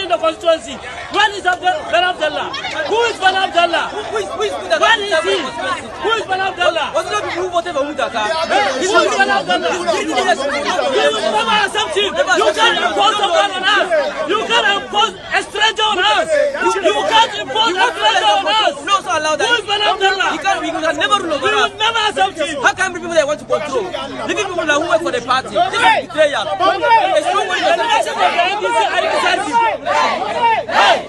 representing the constituency. When is Ben Abdallah? Who is Ben Abdallah? Who is when is he? Who is Ben Abdallah? What's the people who voted for Mutaka? Who is Ben Abdallah? You will never accept him. You can't impose someone on us. You can't impose a stranger on us. You can't impose a stranger on us. No, so allow that. Who is Ben Abdallah? We can never rule over us. We will never accept him. How can people that want to control? Living people that who work for the party. This is betrayal. It's no way to election of the MDCE. Hey!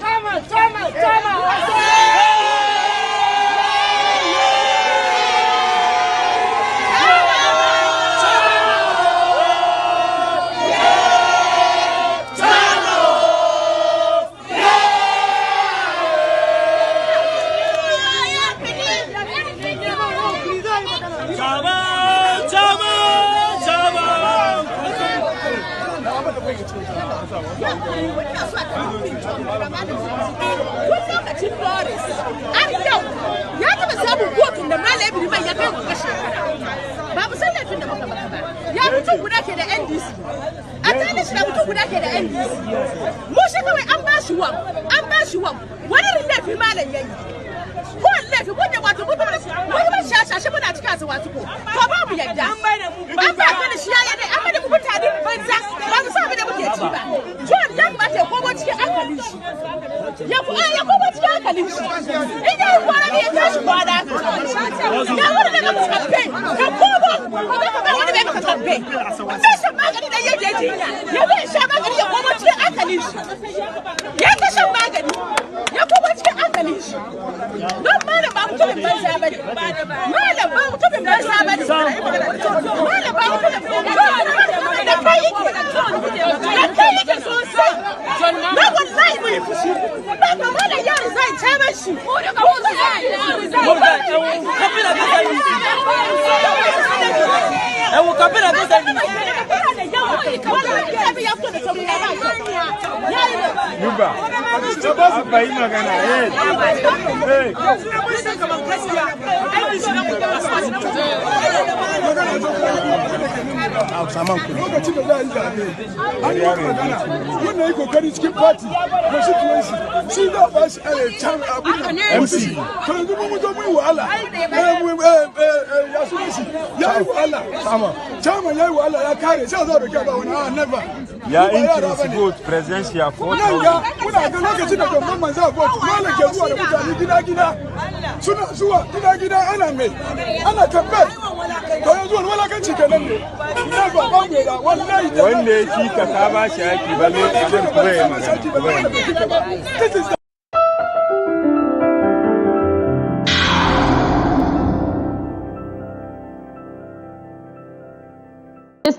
Presidential vote.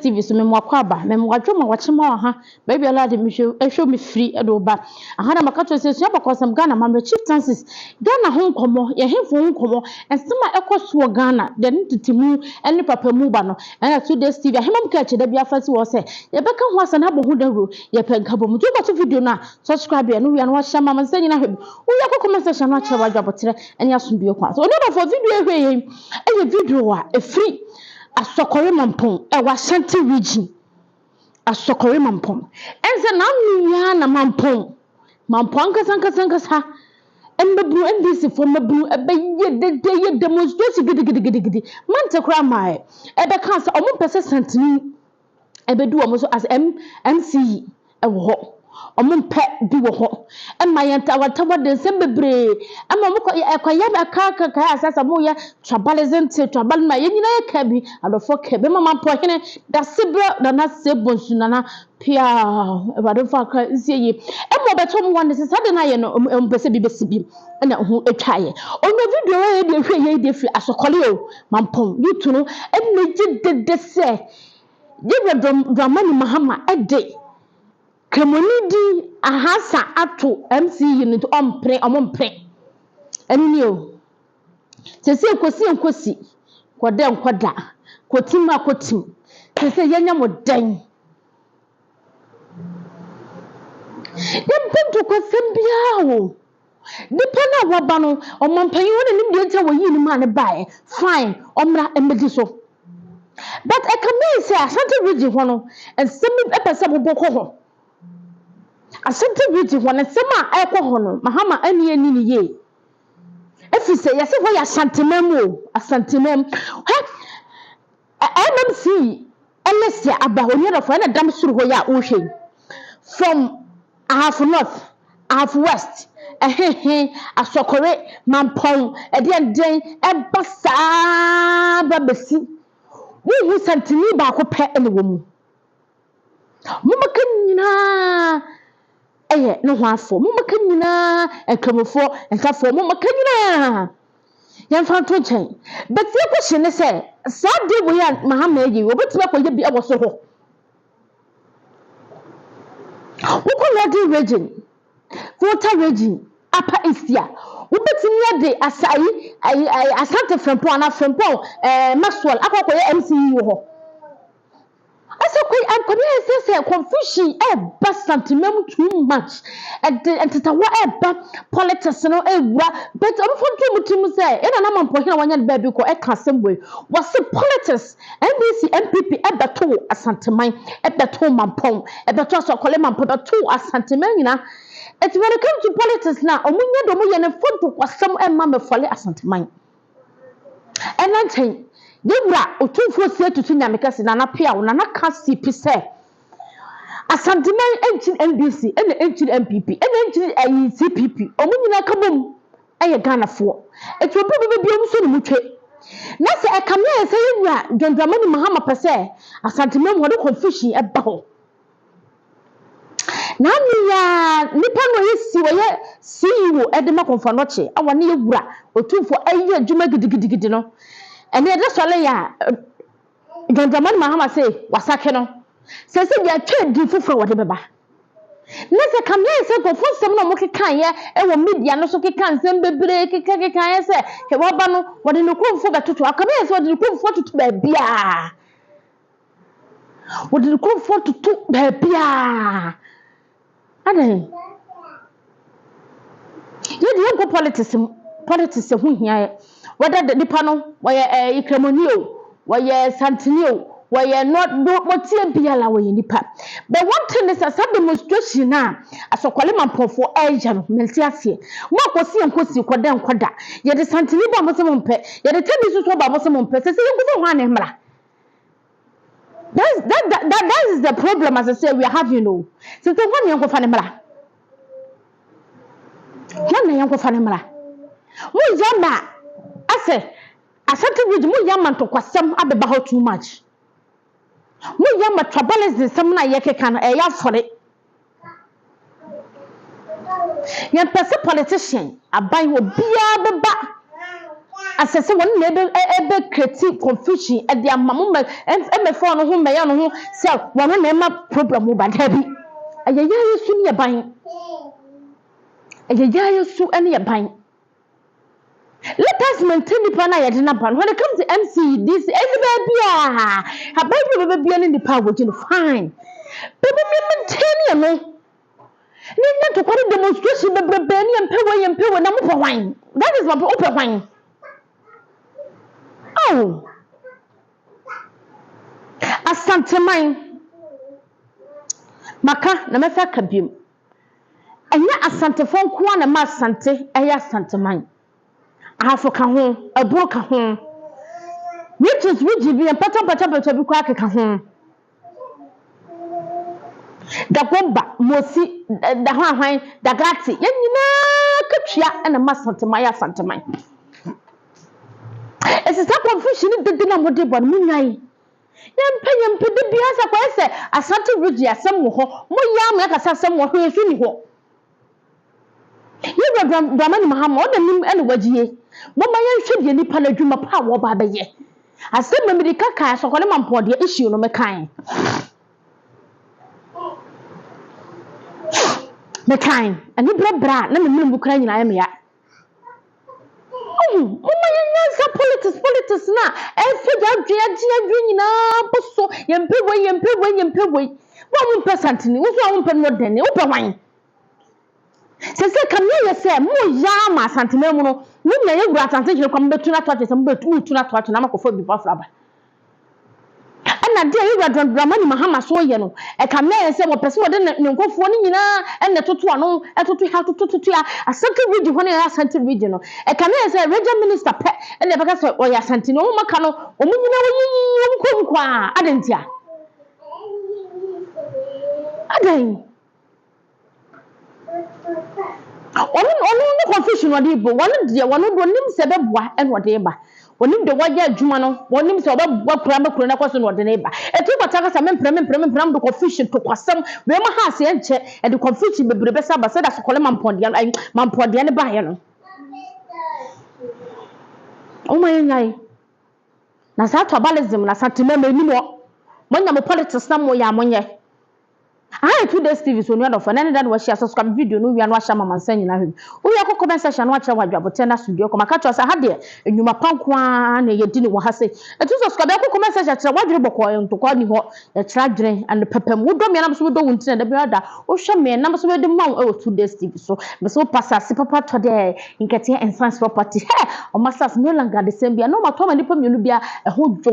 TV so me mwakwa ba me mwadwoma wachema ha baby ala de me show me free edo ba aha na makato se so abakosam Ghana ma chieftaincies Ghana ho nkomo ye hemfo nkomo ensema ekoso Ghana de ntitimu ene papa mu ba no na today's TV ahemam ka che da bia fasi wo se ye beka ho asana bohu dawro ye penkabo mu to video na subscribe ya no wi an wa hya mama se nyina hwem wo ya comment section na che wadwabotere ene asomdue kwa so no for video ehwe ye video a free Asokore mampon e Asante region Asokore mampon enze na nuya na mampon kasankasa embebru ndisi fo mebru ebeye ye demonstration gidi mante kra mai ebe kan se omo pese santini ebedu omo so as MCE e wo ho omumpe bi wo ho ema yenta watawa de sembebre ama mo ekoya ba ka asasa mo ya tribalism ma yenyina ya ka bi adofo ka be mama po hene da sebra da na sebonsu na pia ebado fa ka nsiye emo beto mo wan se sade na ye no mpese bi besibi na hu etwaye ono video we de hwe ye de fi asokole o mampon yutunu emeji de se ye dramani mahama ede Kemonidi ahasa ato MCE ni to omompre eni o sese enkosi kwode nkwada kotim akotim sese yenya modan yempento kwasembia o nipa na waba no omampanyi wona nim de ntia woyi ni ma ne bae fine omra embedi so but I can say Asante region hono ensemi epese boboko ho Asante region wana sema ekwo ho no mahama ani ni ye efise yese ho ya asantemam MMC Elesia abahoni rofo na dam suru ho ya ohwe from half north half west asokore mampon den ebasa babesi wo santini ba ko pe ene wo mu mumaka nyina no ho afo mumaka nyina ekamofo enkafo mumaka nyina yɛmfa to nkyɛn but the question is say saa de wo ya mahama yi obetuma kɔ yɛ bi ɛwɔ so ho wokɔ region water region upper east ya wobetumi de asai asante frempɔ ana frempɔ Maxwell akɔkɔ yɛ MCE wo ho I'm say confusion santimem too much and tetawa politics no but unfortunately say na mampo hina wanya baby ko same way was politics NDC MPP ebeto asanteman ebeto mampon ebeto asokole mampon ebeto asanteman nyina it when it comes to politics na omunya do mo ye ne fodo kwasam emma mefole asanteman enanten Debra, otumfor say to Nyamekasi na pia na kasi pise. Asanteman engine NDC and engine MPP and engine CPP. Omunyina kabom eye Ghana fo. It will be so no mutwe. Na se e kam na say nwura Dwandwamani Mahama pese asanteman wo confusion e ba ho. Na ya nipa no yesi wo ye CEO e de makonfa no che awone ye wura otumfor eye adwuma gidigidi no. And then just wale ya Dwandwamani Mahama say wasake no say ya twa di fufuro wode beba na se kam ya say go fonsem no mo kekan ye e wo media no so kekan sem bebre kekan ye say he wo ba no wode no kromfo betoto akam ya say wode no kromfo tutu ba bia wode no kromfo tutu ba bia adan ye di go politics hu hia whether the nipano why ikremonio why santinio why not motie biala why nipa but one thing is a demonstration na asokwale mampofo eja no mentiasie mo akosi enkosi koda nkoda ye de santini ba mo se mompe ye de tani so ba mo se mompe se yenko ho ane mra that is the problem as I say we are having no se to ho ne yenko fa ne mra ho ne yenko fa ne mra mo jamba ase Asante region mo yama to kwasam abeba ho too much mo yama tribalism sam na yekeka no ya fore ya pese politician abai wo bia beba asese won na ebe create confusion e de amamo emefo no ho meya no ho se won na ema problem ba dabi ayaya yesu ne ban ayaya yesu ene ye ban. Let us maintain the plan I didn't ban. When it comes to MC, this a baby in the power, fine. Baby, maintain me. Need to call it demonstration, but Benny and Pay and Pay and I'm wine. That is what open wine. Oh, Asante mine. Maka, na mesa kabim. And ya Asante phone kwana ma Asante, Asante mine. Africa home, a broker home. Which is would be a pattern be quack a home. The bomba, Mosi, the Hawaii, the Gatti, Kutria, and a master to Maya Santa Mine. It's a confusion in the dinner with the one moonlight. Yam pay the Biasa Quest, Asante Rugia, some more young like a someone who is really hot. You were Dwamani Mahama and him and Waji. Mama should be any panajuma power by the year. I said, Mammy Kaka, so call him on the issue no kind. The kind, and you brought brat, let me move crying. I am ya. Oh, Mama, politics now. And figure out Gia so Yempeway. 1 percent, was 1 penny, then open wine. Se kam ye se mo ya ma santememu no wo na ye gura Asante jire kwam betuna to atese mo betu tuna to na makofo bi fafra ba ana ana de yi radramani mahama so ye no e ka me say wo pese wo de ne nkofo ni nyina enne toto ano etoto ha toto ya Asante region ho ne Asante region no e ka me say region minister pe enne be ka say o ya Asante no wo maka no o mu nyina wo yi nkwa adentia adan onu confusion wadi bo wonu de wonu do nim se beboa en wode ba onim de waje adwuma no onim se obeboa prama kuro na kwaso no wode ne ba etu bataka sa mempram do confusion to kwasam we ma ha se enche e de confusion bebrebe sa ba se da so kole mampode ne ba ye no o ma nyai na sa tribalism na santimema ni mo nya mo politics na mo ya monye I 2 days TV so no do for na that we share subscribe video no wia no ahya mama nsan nyina hwem wo ya ko comment section no akere wadwabote na studio ko maka chosa ha de enwuma pankwa na ye di ni wo ha se etu subscribe ko comment section akere wadwere bokọ ntokọ ni ho akere adwere and pepem wo do me na so do wunti na da bi ada wo hwe me na so de ma wo 2 days TV so me so pasase papa to de nkete enhance property he o masas no longer the same bia no ma to ma ni pam yenu bia e ho jo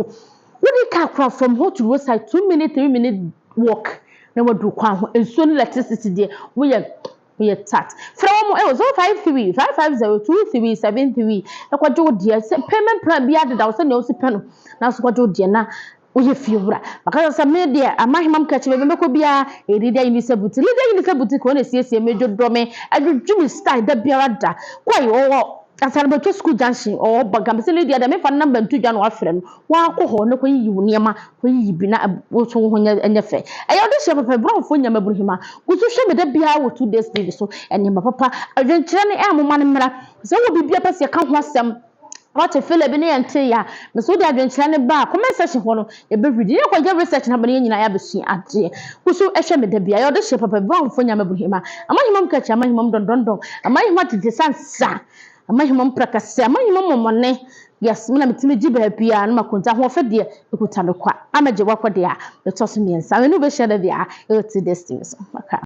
wo di car from home to roadside 2 minute 3 minute walk na wadu kwa ho enso ni electricity de we ye tax from mo 053 5502373 na kwajo de payment plan bia de da wo se na o si peno na so kwajo de na wo ye fiewura maka sa me de amahimam ka chibe be ko bia e leader unisa buti ko na siesie mejo dome adwudwumi style da bia da kwai wo Asante to school junction or bagam se lady ada me fa number 2 dwa no afre no wa akọ no ko yi niema ko yi bi na wo so ho nya fe ayo de she papa bro fo nya mabruhima ku so hwe me da bia wo 2 days day so enya papa adwenkyere ne amoma ne mra se wo bibia pese ka ho asem what a feel be ante ya me so de adwenkyere ne ba comment section ho no e be read ye ko je research na bana nyina ya besu ade ku so ehwe me da bia ayo de she papa bro fo nya mabruhima amahimam ka cha amahimam dondondon amahimam tete sansa amahimam prakase amahimam momone yes mina mitime gibe bia na makonta ho fe de ekuta me kwa amaje wakode a beto so miensa we no be share de a e to destiny so maka